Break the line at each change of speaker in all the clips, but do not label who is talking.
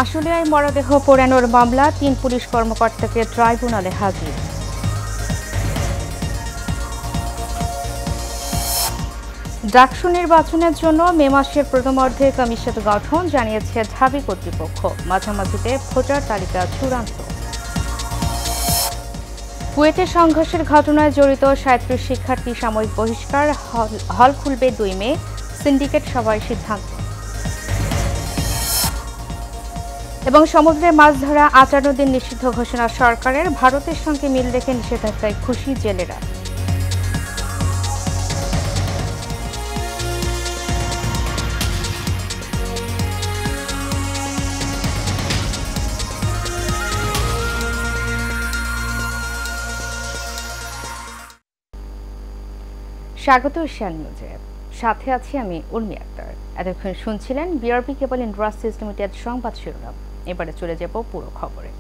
আশুলিয়ায় মরদেহ পোড়ানোর মামলা ৩ পুলিশ কর্মকর্তাকে ট্রাইব্যুনালে হাজির। ডাকসু নির্বাচনের জন্য মে মাসের প্রথমার্ধে কমিশন গঠন জানিয়েছে ঢাবি কর্তৃপক্ষ। মাঝামাঝিতে ভোটার তালিকা চূড়ান্ত। কুয়েটে সংঘর্ষের ঘটনায় জড়িত ৩৭ শিক্ষার্থী সাময়িক বহিষ্কার, হল খুলবে ২ মে, সিন্ডিকেট সভায় সিদ্ধান্ত। এবং সমুদ্রে মাছ ধরা ৫৮ দিন নিষিদ্ধ ঘোষণা সরকারের, ভারতের সঙ্গে মিল রেখে নিষেধাজ্ঞায় খুশি জেলেরা। স্বাগত এশিয়ান নিউজে, সাথে আছি আমি উর্মি আক্তার। এতক্ষণ শুনছিলেন বিআরবি কেবল ইন্ডাস্ট্রিজ লিমিটেড সংবাদ শিরোনাম। এবারে চলে যাব পুরো খবরে।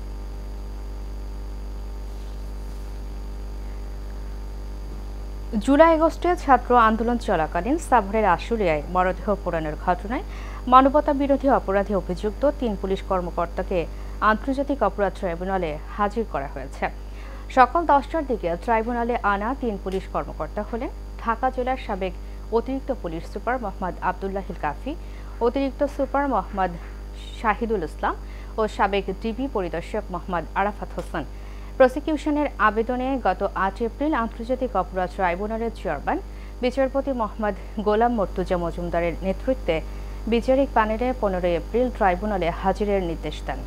জুলাই আগস্টে ছাত্র আন্দোলন চলাকালীন সাভারের আশুলিয়ায় মরদেহ পোড়ানোর ঘটনায় মানবতা বিরোধী অপরাধে অভিযুক্ত ৩ পুলিশ কর্মকর্তাকে আন্তর্জাতিক অপরাধ ট্রাইব্যুনালে হাজির করা হয়েছে। সকাল 10টার দিকে ট্রাইব্যুনালে আনা ৩ পুলিশ কর্মকর্তা হলেন ঢাকা জেলার সাবেক অতিরিক্ত পুলিশ সুপার মোহাম্মদ আবদুল্লাহিল কাফি, অতিরিক্ত সুপার মোহাম্মদ শাহিদুল ইসলাম ও সাবেক ডিবি পরিদর্শক মোহাম্মদ আরাফাত হোসেন। প্রসিকিউশনের আবেদনে গত ৮ এপ্রিল আন্তর্জাতিক অপরাধ ট্রাইব্যুনালের চেয়ারম্যান বিচারপতি মোহাম্মদ গোলাম মর্তুজা মজুমদারের নেতৃত্বে বিচারিক প্যানেলে ১৫ এপ্রিল ট্রাইব্যুনালে হাজিরের নির্দেশ দেন।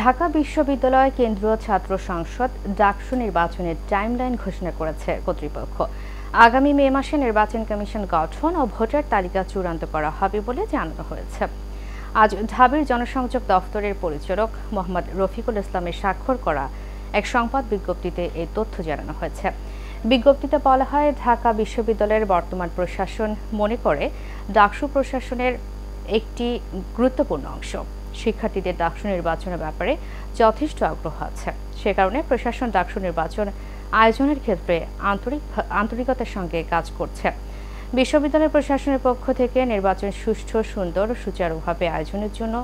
ঢাকা বিশ্ববিদ্যালয় কেন্দ্রীয় ছাত্র সংসদ ডাকসু নির্বাচনের টাইমলাইন ঘোষণা করেছে কর্তৃপক্ষ। আগামী মে মাসে নির্বাচন কমিশন গঠন ও ভোটার তালিকা চূড়ান্ত করা হবে বলে জানানো হয়েছে। আজ ঢাবির জনসংযোগ দফতরের পরিচালক মোহাম্মদ রফিকুল ইসলামের স্বাক্ষর করা এক সংবাদ বিজ্ঞপ্তিতে এই তথ্য জানানো হয়েছে। বিজ্ঞপ্তিতে বলা হয়, ঢাকা বিশ্ববিদ্যালয়ের বর্তমান প্রশাসন মনে করে ডাকসু প্রশাসনের একটি গুরুত্বপূর্ণ অংশ। শিক্ষার্থীদের ডাকসু নির্বাচনের ব্যাপারে যথেষ্ট আগ্রহ আছে, সে কারণে প্রশাসন ডাকসু নির্বাচন আয়োজনের ক্ষেত্রে আন্তরিকতার সঙ্গে কাজ করছে। বিশ্ববিদ্যালয় প্রশাসনের পক্ষ থেকে নির্বাচন সুষ্ঠু, সুন্দর ও সুচারুভাবে আয়োজনের জন্য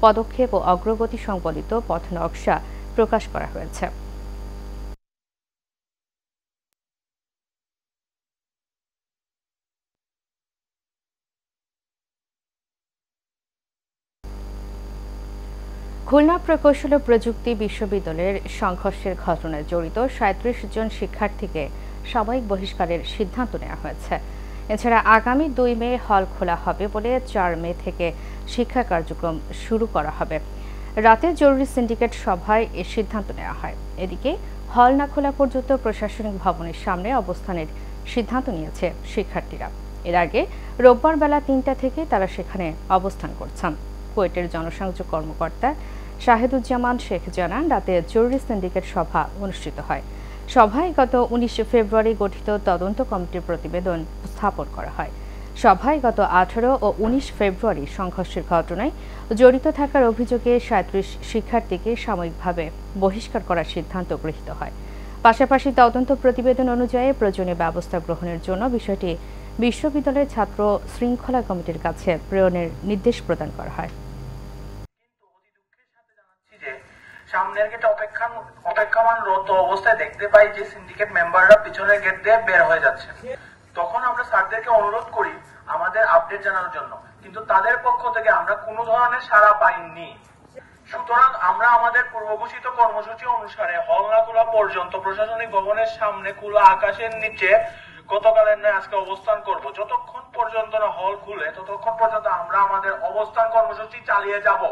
পদক্ষেপ ও অগ্রগতি সংবলিত পথ নকশা প্রকাশ করা হয়েছে। খুলনা প্রকৌশল ও প্রযুক্তি বিশ্ববিদ্যালয়ের সংঘর্ষের ঘটনায় জড়িত ৩৭ জন শিক্ষার্থীকে সাময়িক বহিষ্কারের সিদ্ধান্ত নেওয়া হয়েছে। এছাড়া আগামী ২ মে হল খোলা হবে বলে ৪ মে থেকে শিক্ষা কার্যক্রম শুরু করা হবে। রাতে জরুরি সিন্ডিকেট সভায় এ সিদ্ধান্ত নেওয়া হয়। এদিকে হল না খোলা পর্যন্ত প্রশাসনিক ভবনের সামনে অবস্থানের সিদ্ধান্ত নিয়েছে শিক্ষার্থীরা। এর আগে রোববার বেলা ৩টা থেকে তারা সেখানে অবস্থান করছেন। কুয়েটের জনসংযোগ কর্মকর্তা শাহিদুজ্জামান শেখ জানান, রাতে জরুরি সিন্ডিকেট সভা অনুষ্ঠিত হয়। সভায় গত ১৯ ফেব্রুয়ারি গঠিত তদন্ত কমিটির প্রতিবেদন উপস্থাপন করা হয়। সভায় গত ১৮ ও ১৯ ফেব্রুয়ারি সংঘর্ষের ঘটনায় জড়িত থাকার অভিযোগে ৩৭ শিক্ষার্থীকে সাময়িকভাবে বহিষ্কার করার সিদ্ধান্ত গৃহীত হয়। পাশাপাশি তদন্ত প্রতিবেদন অনুযায়ী প্রয়োজনীয় ব্যবস্থা গ্রহণের জন্য বিষয়টি বিশ্ববিদ্যালয়ের ছাত্র শৃঙ্খলা কমিটির কাছে প্রেরণের নির্দেশ প্রদান করা হয়।
সামনের গেটে অপেক্ষমানরত অবস্থায় দেখতে পাই যে সিন্ডিকেট মেম্বাররা পিছনের গেট দিয়ে বের হয়ে যাচ্ছে। তখন আমরা স্যারদেরকে অনুরোধ করি আমাদের আপডেট জানানোর জন্য, কিন্তু তাদের পক্ষ থেকে আমরা কোনো ধরনের সাড়া পাইনি। সুতরাং আমরা আমাদের পূর্বঘোষিত কর্মসূচি অনুসারে হল না খোলা পর্যন্ত প্রশাসনিক ভবনের সামনে খোলা আকাশের নিচে গতকালের ন্যায় আজকে অবস্থান করব। যতক্ষণ পর্যন্ত না হল খুলে ততক্ষণ পর্যন্ত আমরা আমাদের অবস্থান কর্মসূচি চালিয়ে যাব।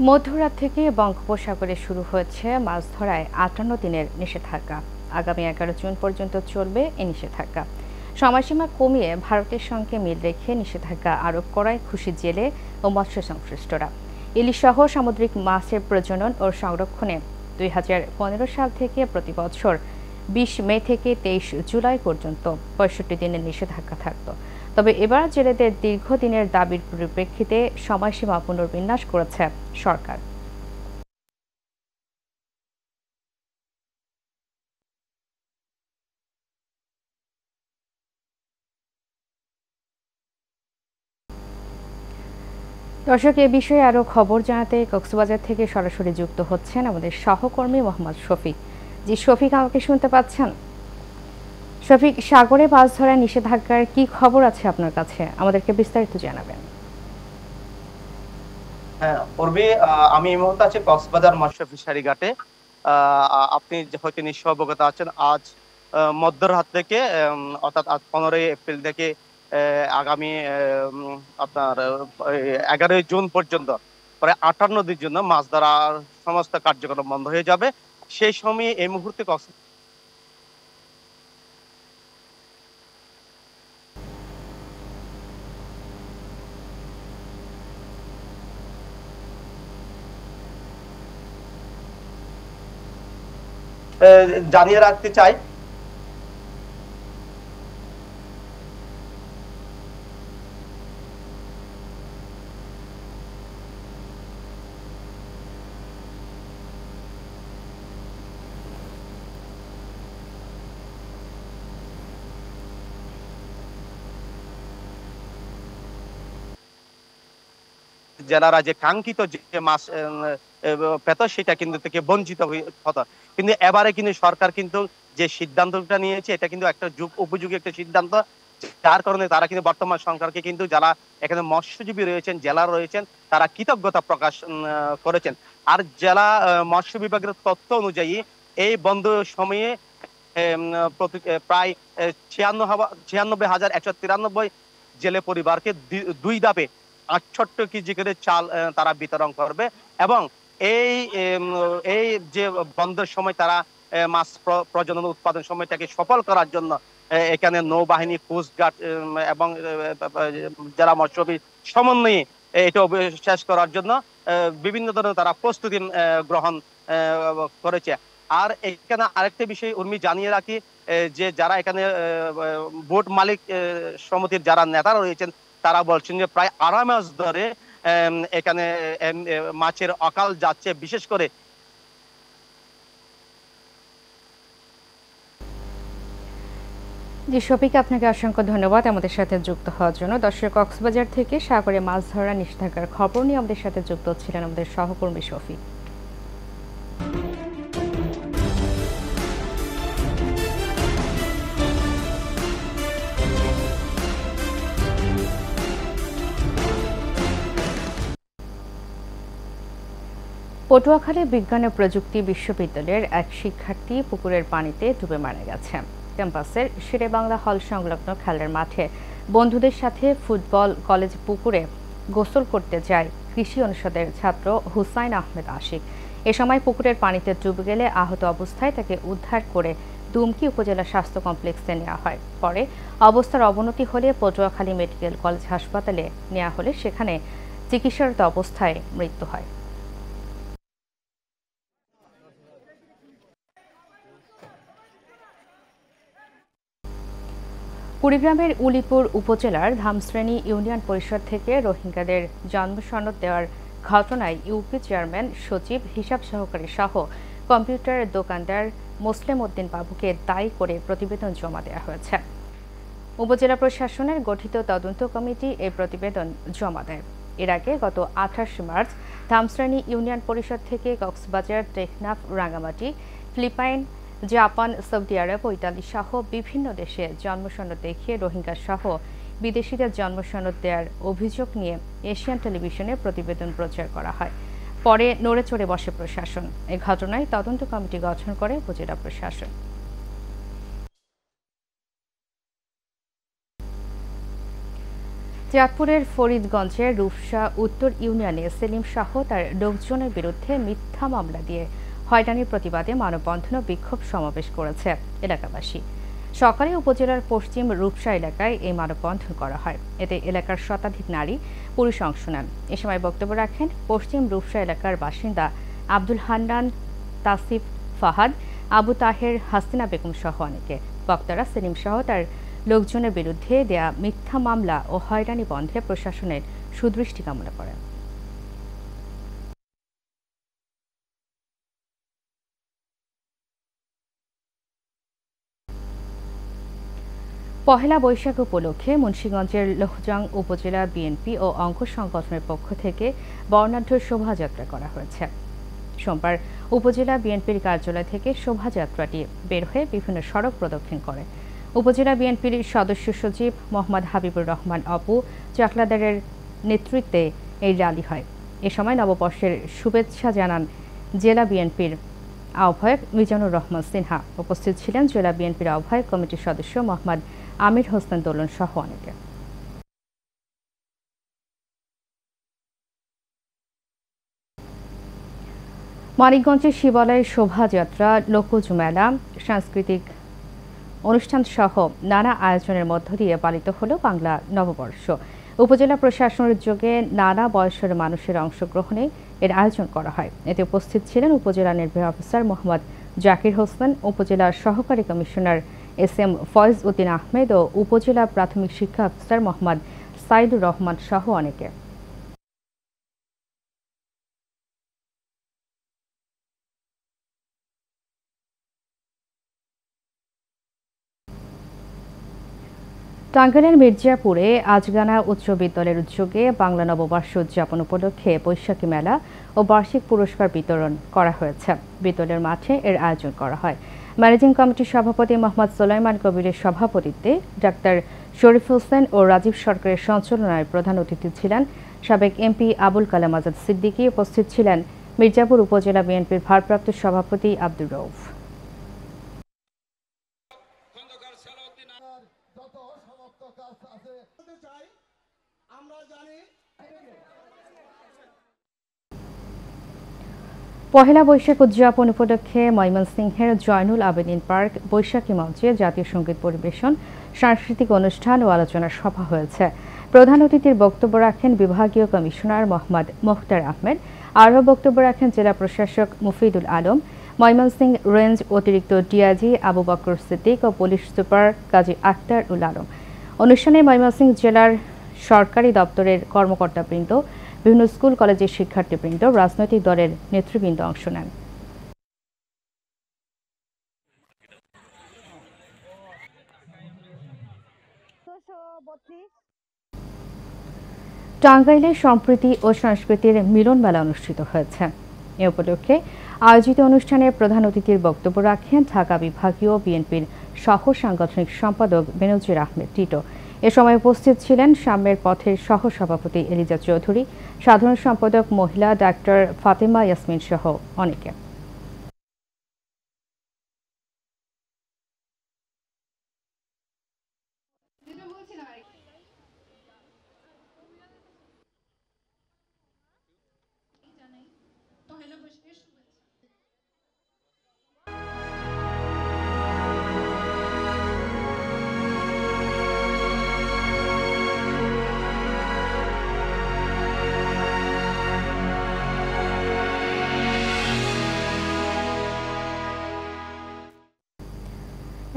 মধ্যরাত থেকে বঙ্গোপসাগরে শুরু হয়েছে মাছ ধরায় ৫৮ দিনের নিষেধাজ্ঞা। আগামী ১১ জুন পর্যন্ত চলবে এই নিষেধাজ্ঞা। সময়সীমা কমিয়ে ভারতের সঙ্গে মিল রেখে নিষেধাজ্ঞা আরোপ করায় খুশি জেলে ও মৎস্য সংশ্লিষ্টরা। ইলিশ সহ সামুদ্রিক মাছের প্রজনন ও সংরক্ষণে ২০১৫ সাল থেকে প্রতি বছর ২০ মে থেকে ২৩ জুলাই পর্যন্ত ৬৫ দিনের নিষেধাজ্ঞা থাকত। তবে এবার জেলেদের দীর্ঘদিনের দাবির পরিপ্রেক্ষিতে সময়সীমা পুনর্বিন্যাস করেছে সরকার। দর্শক, এ বিষয়ে আরও খবর জানাতে কক্সবাজার থেকে সরাসরি যুক্ত হচ্ছেন আমাদের সহকর্মী মোহাম্মদ শফিক। জি শফিক, আমাকে শুনতে পাচ্ছেন? শফিক, সাগরে মাছ ধরার নিষেধাজ্ঞার কি খবর আছে আপনার কাছে? আমাদেরকে বিস্তারিত জানাবেন।
হ্যাঁ পূর্বে আমি এই মুহূর্তে আছি কক্সবাজার মৎস্য ফিশারি ঘাটে। আপনি হয়তো নিশ্চয় অবগত আছেন, আজ মধ্যরাত থেকে অর্থাৎ আজ 15 এপ্রিল থেকে আগামী আপনার 11 জুন পর্যন্ত প্রায় 58 দিনের জন্য মাছ ধরার সমস্ত কার্যক্রম বন্ধ হয়ে যাবে। সেই সময় এই মুহূর্তে জানিয়ে রাখতে চাই জেলারা যে কাঙ্ক্ষিত যে মাছ পেত সেটা কিন্তু থেকে বঞ্চিত হতো। কিন্তু এবারে কিন্তু সরকার কিন্তু যে সিদ্ধান্তটা নিয়েছে এটা কিন্তু একটা উপযোগী একটা সিদ্ধান্ত, যার কারণে তারা কিন্তু বর্তমান সরকারকে কিন্তু যারা এখানে মৎস্যজীবী রয়েছেন, জেলা রয়েছেন, তারা কৃতজ্ঞতা প্রকাশ করেছেন। আর জেলা মৎস্য বিভাগের তথ্য অনুযায়ী এই বন্ধ সময়ে প্রায় 96,193 জেলে পরিবারকে 2 ধাপে 68 কেজি করে চাল তারা বিতরণ করবে। এবং এই এই যে বন্ধের সময় তারা মাছ প্রজনন উৎপাদন সময়টাকে সফল করার জন্য এখানে নৌবাহিনী, কোস্টগার্ড এবং যারা মৎস্যজীবী সমন্বয়ে এটা শেষ করার জন্য বিভিন্ন ধরনের তারা প্রস্তুতি গ্রহণ করেছে। আর এখানে আরেকটা বিষয় উর্মি জানিয়ে রাখি, যে যারা এখানে বোট মালিক সমিতির যারা নেতারা রয়েছেন তারা বলছেন যে প্রায় 2.5 মাস ধরে এখানে মাছের অকাল যাচ্ছে। বিশেষ করে
জি শফিক, আপনাকে অসংখ্য ধন্যবাদ আমাদের সাথে যুক্ত হওয়ার জন্য। দর্শক, কক্সবাজার থেকে সাগরে মাছ ধরার নিষেধাজ্ঞার খবর নিয়ে আমাদের সাথে যুক্ত ছিলেন আমাদের সহকর্মী শফিক। পটুয়াখালী বিজ্ঞান ও প্রযুক্তি বিশ্ববিদ্যালয়ের এক শিক্ষার্থী পুকুরের পানিতে ডুবে মারা গেছে। ক্যাম্পাসের শেরেবাংলা হল সংলগ্ন খেলার মাঠে বন্ধুদের সাথে ফুটবল কলেজ পুকুরে গোসল করতে যায় কৃষি অনুষদের ছাত্র হুসাইন আহমেদ আশিক। এ সময় পুকুরের পানিতে ডুবে গেলে আহত অবস্থায় তাকে উদ্ধার করে দুমকি উপজেলা স্বাস্থ্য কমপ্লেক্সে নেওয়া হয়। পরে অবস্থার অবনতি হলে পটুয়াখালী মেডিকেল কলেজ হাসপাতালে নেওয়া হলে সেখানে চিকিৎসারত অবস্থায় মৃত্যু হয়। কুড়িগ্রামের উলিপুর উপজেলার ধামশ্রেণী ইউনিয়ন পরিষদ থেকে রোহিঙ্গাদের জন্ম সনদ দেওয়ার ঘটনায় ইউপি চেয়ারম্যান, সচিব, হিসাব সহকারী সহ কম্পিউটার দোকানদার মোসলেম উদ্দিন বাবুকে দায়ী করে প্রতিবেদন জমা দেওয়া হয়েছে। উপজেলা প্রশাসনের গঠিত তদন্ত কমিটি এই প্রতিবেদন জমা দেয়। এর আগে গত 28 মার্চ ধামশ্রেণী ইউনিয়ন পরিষদ থেকে Cox's Bazar, Teknaf, Rangamati, Philippines, Japan, Saudi Arab ও ইতালি সহ বিভিন্ন দেশে জন্মসনদ দেখিয়ে রোহিঙ্গা সহ বিদেশিদের জন্মসনদ দেওয়ার অভিযোগ নিয়ে এশিয়ান টেলিভিশনে প্রতিবেদন প্রচার করা হয়। পরে নড়ে চড়ে বসে প্রশাসন। এ ঘটনায় তদন্ত কমিটি গঠন করে উপজেলা প্রশাসন। চাঁদপুরের ফরিদগঞ্জের রূপসা উত্তর ইউনিয়নে সেলিম সহ তার লোকজনের বিরুদ্ধে মিথ্যা মামলা দিয়ে হয়রানির প্রতিবাদে মানববন্ধন ও বিক্ষোভ সমাবেশ করেছে এলাকাবাসী। সকালে উপজেলার পশ্চিম রূপসা এলাকায় এই মানববন্ধন করা হয়। এতে এলাকার শতাধিক নারী, পুরুষ অংশ নেন। এ সময় বক্তব্য রাখেন পশ্চিম রূপসা এলাকার বাসিন্দা আব্দুল হান্নান, তাসিফ, ফাহাদ, আবু তাহের, হাসিনা বেগম সহ অনেকে। বক্তারা সেলিম সহ তার লোকজনের বিরুদ্ধে দেয়া মিথ্যা মামলা ও হয়রানি বন্ধে প্রশাসনের সুদৃষ্টি কামনা করেন। পহেলা বৈশাখ উপলক্ষে মুন্সিগঞ্জের লোহজং উপজেলা বিএনপি ও অঙ্গ সংগঠনের পক্ষ থেকে বর্ণাঢ্য শোভাযাত্রা করা হয়েছে। সোমবার উপজেলা বিএনপির কার্যালয় থেকে শোভাযাত্রাটি বের হয়ে বিভিন্ন সড়ক প্রদক্ষিণ করে। উপজেলা বিএনপির সদস্য সচিব মোহাম্মদ হাবিবুর রহমান অপু চাকলাদারের নেতৃত্বে এই র্যালি হয়। এ সময় নববর্ষের শুভেচ্ছা জানান জেলা বিএনপির আহ্বায়ক মিজানুর রহমান সিনহা। উপস্থিত ছিলেন জেলা বিএনপির আহ্বায়ক কমিটির সদস্য মোহাম্মদ আমির হোসেন দোলন সহ অনেকে। মানিকগঞ্জের শিবালয়ের শোভাযাত্রা, লোকজ মেলা, সাংস্কৃতিক অনুষ্ঠান সহ নানা আয়োজনের মধ্য দিয়ে পালিত হল বাংলা নববর্ষ। উপজেলা প্রশাসনের উদ্যোগে নানা বয়সের মানুষের অংশগ্রহণে এর আয়োজন করা হয়। এতে উপস্থিত ছিলেন উপজেলা নির্বাহী অফিসার মোহাম্মদ জাকির হোসেন, উপজেলার সহকারী কমিশনার এস.এম. ফয়েজ উদ্দিন আহমেদ ও উপজেলা প্রাথমিক শিক্ষা অফিসার মোহাম্মদ সাইদুর রহমান সহ অনেকে। টাঙ্গাইলের মির্জাপুরে আজগানা উচ্চ বিদ্যালয়ের উদ্যোগে বাংলা নববর্ষ উদযাপন উপলক্ষে বৈশাখী মেলা ও বার্ষিক পুরস্কার বিতরণ করা হয়েছে। বিদ্যালয়ের মাঠে এর আয়োজন করা হয়। ম্যানেজিং কমিটির সভাপতি মোহাম্মদ সুলাইমান কবিরের সভাপতিত্বে ডাক্তার শরীফ হোসেন ও রাজীব সরকারের সঞ্চালনায় প্রধান অতিথি ছিলেন সাবেক এমপি আবুল কালাম আজাদ সিদ্দিকী। উপস্থিত ছিলেন মির্জাপুর উপজেলা বিএনপির ভারপ্রাপ্ত সভাপতি আব্দুর রউফ। পহেলা বৈশাখ উদযাপন উপলক্ষে ময়মনসিংহের জয়নুল আবেদিন পার্ক বৈশাখী মঞ্চে জাতীয় সঙ্গীত পরিবেশন, সাংস্কৃতিক অনুষ্ঠান ও আলোচনা সভা হয়েছে। প্রধান অতিথির বক্তব্য রাখেন বিভাগীয় কমিশনার মোহাম্মদ মুখতার আহমেদ। আরও বক্তব্য রাখেন জেলা প্রশাসক মুফিদুল আলম, ময়মনসিংহ রেঞ্জ অতিরিক্ত ডিআইজি আবু বকর সিদ্দিক ও পুলিশ সুপার কাজী আক্তার উল আলম। অনুষ্ঠানে ময়মনসিংহ জেলার সরকারি দপ্তরের কর্মকর্তাবৃন্দ, বিভিন্ন স্কুল কলেজের শিক্ষার্থীবৃন্দ, রাজনৈতিক দলের নেতৃবৃন্দ অংশ নেন। টাঙ্গাইলে সম্প্রীতি ও সংস্কৃতির মিলন মেলা অনুষ্ঠিত হয়েছে। এ উপলক্ষে আয়োজিত অনুষ্ঠানে প্রধান অতিথির বক্তব্য রাখেন ঢাকা বিভাগীয় বিএনপির সহ সাংগঠনিক সম্পাদক বেনজির আহমেদ টিটো। এ সময় উপস্থিত ছিলেন সাম্যের পথের সহ সভাপতি এলিজা চৌধুরী, সাধারণ সম্পাদক মহিলা ডাক্তার ফাতেমা ইয়াসমিন সহ অনেকে।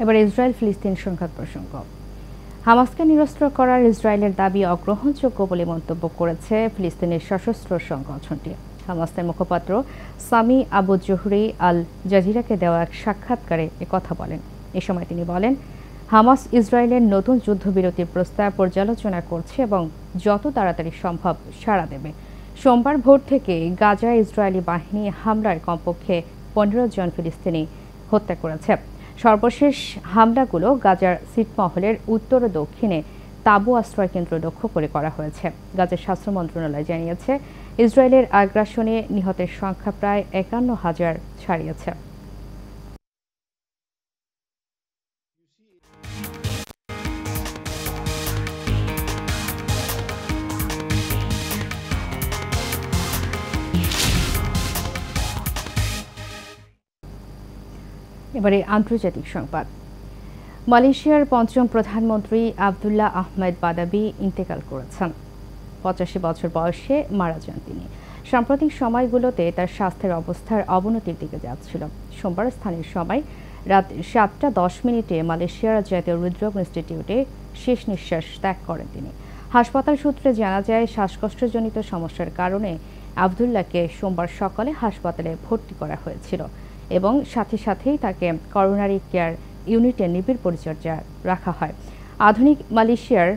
এবার ইসরায়েল ফিলিস্তিন সংঘাত প্রসঙ্গ। হামাসকে নিরস্ত্র করার ইসরায়েলের দাবি অগ্রহণযোগ্য বলে মন্তব্য করেছে ফিলিস্তিনের সশস্ত্র সংগঠনটি। হামাসের মুখপাত্র সামি আবু জোহরি আল জাজিরাকে দেওয়া এক সাক্ষাৎকারে একথা বলেন। এ সময় তিনি বলেন, হামাস ইসরায়েলের নতুন যুদ্ধবিরতির প্রস্তাব পর্যালোচনা করছে এবং যত তাড়াতাড়ি সম্ভব সাড়া দেবে। সোমবার ভোর থেকে গাজায় ইসরায়েলি বাহিনী হামলায় কমপক্ষে 15 জন ফিলিস্তিনি হত্যা করেছে। সর্বশেষ হামলাগুলো গাজার ছিটমহলের উত্তর ও দক্ষিণে তাঁবু আশ্রয় কেন্দ্র লক্ষ্য করে করা হয়েছে। গাজার স্বাস্থ্য মন্ত্রণালয় জানিয়েছে, ইসরায়েলের আগ্রাসনে নিহতের সংখ্যা প্রায় 51,000 ছাড়িয়েছে। এবারে আন্তর্জাতিক সংবাদ। মালয়েশিয়ার পঞ্চম প্রধানমন্ত্রী আবদুল্লাহ আহমেদ বাদাবি ইন্তেকাল করেছেন। 85 বছর বয়সে মারা যান তিনি। সাম্প্রতিক সময়গুলোতে তার স্বাস্থ্যের অবস্থার অবনতির দিকে যাচ্ছিল। সোমবার স্থানীয় সময় রাত 7:10 মালয়েশিয়ার জাতীয় হৃদরোগ ইনস্টিটিউটে শেষ নিঃশ্বাস ত্যাগ করেন তিনি। হাসপাতাল সূত্রে জানা যায়, শ্বাসকষ্টজনিত সমস্যার কারণে আবদুল্লাহকে সোমবার সকালে হাসপাতালে ভর্তি করা হয়েছিল এবং সাথে সাথেই তাকে করোনারি কেয়ার ইউনিটে নিবিড় পরিচর্যা রাখা হয়। আধুনিক মালয়েশিয়ার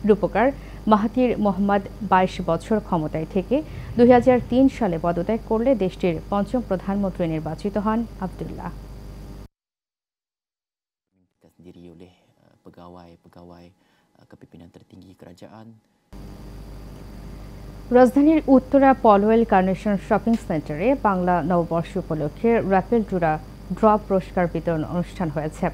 রূপকার মাহাথির মোহাম্মদ ২২ বছর ক্ষমতায় থেকে ২০০৩ সালে পদত্যাগ করলে দেশটির পঞ্চম প্রধানমন্ত্রী নির্বাচিত হন Abdullah.
Sendiri oleh pegawai-pegawai kepimpinan tertinggi kerajaan.
রাজধানীর উত্তরা পলওয়েল কার্নেশন শপিং সেন্টারে বাংলা নববর্ষ উপলক্ষে র্যাপেল ড্র পুরস্কার বিতরণ অনুষ্ঠান হয়েছে।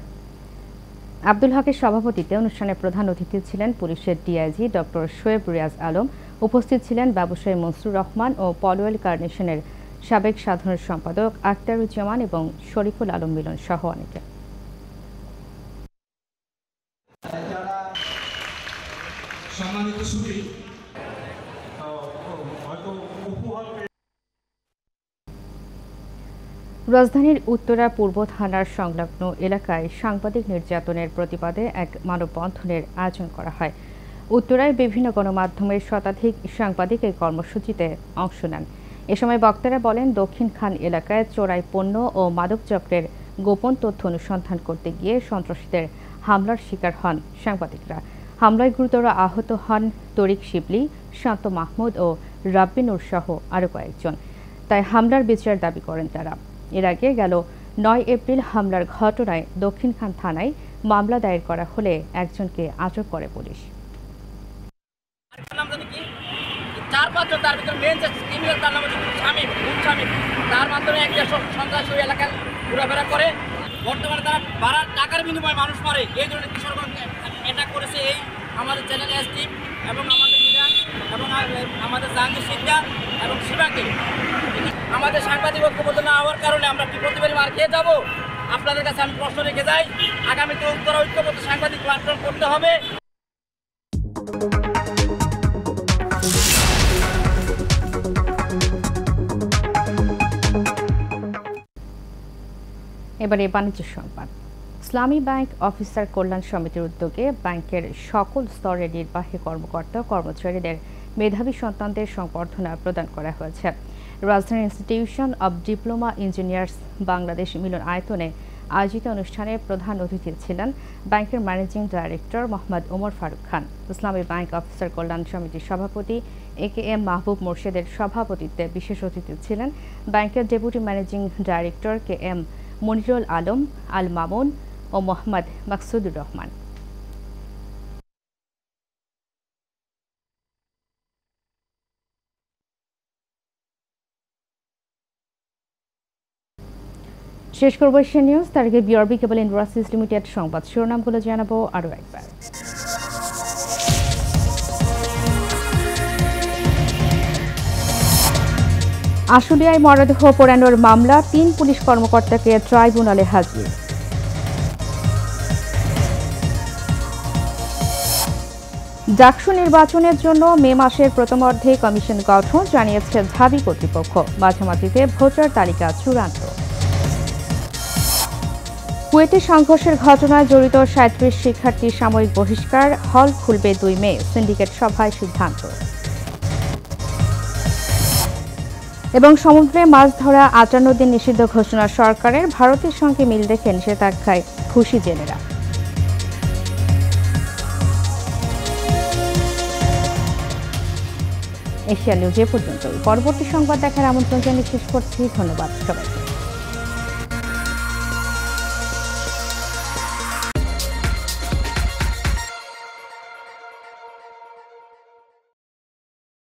আব্দুল হকের সভাপতিত্বে অনুষ্ঠানে প্রধান অতিথি ছিলেন পুলিশের ডিআইজি ডক্টর শোয়েব রিয়াজ আলম। উপস্থিত ছিলেন ব্যবসায়ী মনসুর রহমান ও পলওয়েল কার্নেশনের সাবেক সাধারণ সম্পাদক আক্তারুজ্জামান এবং শরীফুল আলম মিলন সহ অনেকে। রাজধানীর উত্তরা পূর্ব থানার সংলগ্ন এলাকায় সাংবাদিক নির্যাতনের প্রতিবাদে এক মানববন্ধনের আয়োজন করা হয়। উত্তরায় বিভিন্ন গণমাধ্যমের শতাধিক সাংবাদিক এই কর্মসূচিতে অংশ নেন। এ সময় বক্তারা বলেন, দক্ষিণ খান এলাকায় চোরাই পণ্য ও মাদক চক্রের গোপন তথ্য অনুসন্ধান করতে গিয়ে সন্ত্রাসীদের হামলার শিকার হন সাংবাদিকরা। হামলায় গুরুতর আহত হন তরিক শিবলি, শান্ত মাহমুদ ও রাব্বি নূর সহ আরও কয়েকজন। তাই হামলার বিচার দাবি করেন তারা। এর আগে গেল ৯ এপ্রিল হামলার ঘটনায় দক্ষিণখান থানায় মামলা দায়ের করা হলে একজনকে আটক করে পুলিশ।
বর্তমানে তারা বাড়ার টাকার বিনিময়ে মানুষ মারে, এই ধরনের কিশোরগঞ্জে অ্যাটাক করেছে এই আমাদের চ্যানেল এস টিম এবং আমাদের মিজান এবং আমাদের জাহাঙ্গীর সিদ্ধা এবং শিবাকে। আমাদের সাংবাদিক ঐক্যবদ্ধ না হওয়ার কারণে আমরা কি প্রতিবারই মার খেয়ে যাবো? আপনাদের কাছে আমি প্রশ্ন রেখে যাই, আগামীতে উত্তরা ঐক্যবদ্ধ সাংবাদিক প্ল্যাটফর্ম করতে হবে।
এবারে বাণিজ্য সংবাদ। ইসলামী ব্যাংক অফিসার কল্যাণ সমিতির উদ্যোগে ব্যাংকের সকল স্তরের নির্বাহী কর্মকর্তা কর্মচারীদের মেধাবী সন্তানদের সংবর্ধনা প্রদান করা হয়েছে। রাজধানীর Institution of Diploma Engineers Bangladesh Milon আয়তনে আয়োজিত অনুষ্ঠানে প্রধান অতিথি ছিলেন ব্যাংকের managing director Mohammad Omar Faruk Khan. Islami Bank officer কল্যাণ সমিতির সভাপতি AKM মাহবুব মোর্শেদের সভাপতিত্বে বিশেষ অতিথি ছিলেন ব্যাংকের deputy managing director KM Monirul Alam Al Mamun ও মোহাম্মদ মাকসুদুর রহমান। শেষ করব এশিয়া নিউজ। তার আগে BRB কেবল ইন্ডাস্ট্রিজ লিমিটেড সংবাদ শিরোনামগুলো জানাবো আরও একবার। আশুলিয়ায় মরদেহ পোড়ানোর মামলা, ৩ পুলিশ কর্মকর্তাকে ট্রাইব্যুনালে হাজির। ডাকসু নির্বাচনের জন্য মে মাসের প্রথমার্ধে কমিশন গঠন জানিয়েছে ঢাবি কর্তৃপক্ষ। মাঝামাঝিতে ভোটার তালিকা চূড়ান্ত। কুয়েটে সংঘর্ষের ঘটনায় জড়িত ৩৭ শিক্ষার্থী সাময়িক বহিষ্কার, হল খুলবে ২ মে, সিন্ডিকেট সভায় সিদ্ধান্ত। এবং সমুদ্রে মাছ ধরা ৫৮ দিন নিষিদ্ধ ঘোষণা সরকারের, ভারতের সঙ্গে মিল রেখে নিষেধাজ্ঞায় খুশি জেলেরা। এশিয়া নিউজ এ পর্যন্তই। পরবর্তী সংবাদ দেখার আমন্ত্রণ জানিয়ে শেষ করছি। ধন্যবাদ সবাইকে।